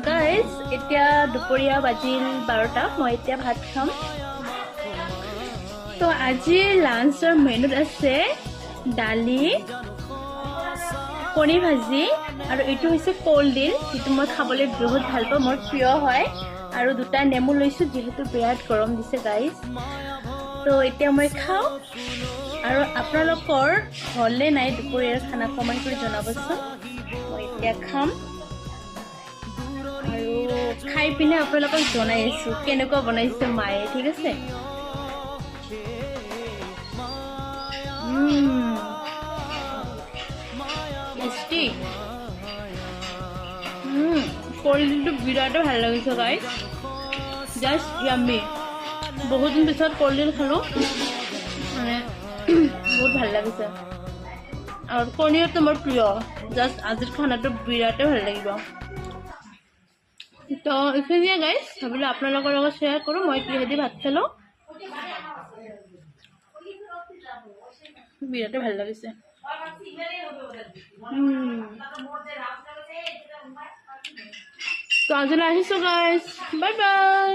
guys এতিয়া দুপৰীয়া বাজিল 12টা মই এতিয়া ভাত খাম তো আজিৰ লাঞ্চৰ মেনুত আছে দালি কণী ভাজি আৰু এইটো হৈছে কলডিল যেটো মই খাবলৈ বহুত ভাল পাওঁ মোৰ প্ৰিয় হয় আৰু দুটা নেমু লৈছো যেহেতু বিৰাট গৰম দিছে গাইজ তো এতিয়া মই খাওঁ আৰু আপোনালোকৰ হলে নাই দুপৰীয়াৰ খানা কমেন্ট কৰি জনাবচোন মই এতিয়া খাম আৰু খাই পিনে আপোনালোকক জনাই আছো কেনেকুৱা বনাইছে মায়ে ঠিক আছে টেষ্টি কলডিলটো বিৰাট ভাল লাগিছে গাইজ জাষ্ট ইয়াম্মি বহুত দিন পিছত কলডিল খালো মানে বহুত ভাল লাগিছে আৰু কণীটো মোৰ প্ৰিয় জাষ্ট আজিৰ খানাটো বিৰাটে ভাল লাগিব তো এইখিনিয়ে গাইজ ভাবিলো আপোনালোকৰ লগত শ্বেয়াৰ কৰো মই কিহেদি ভাত খালো বিৰাটে ভাল লাগিছে তো আজিলৈ আহিছো গাইজ বাই বাই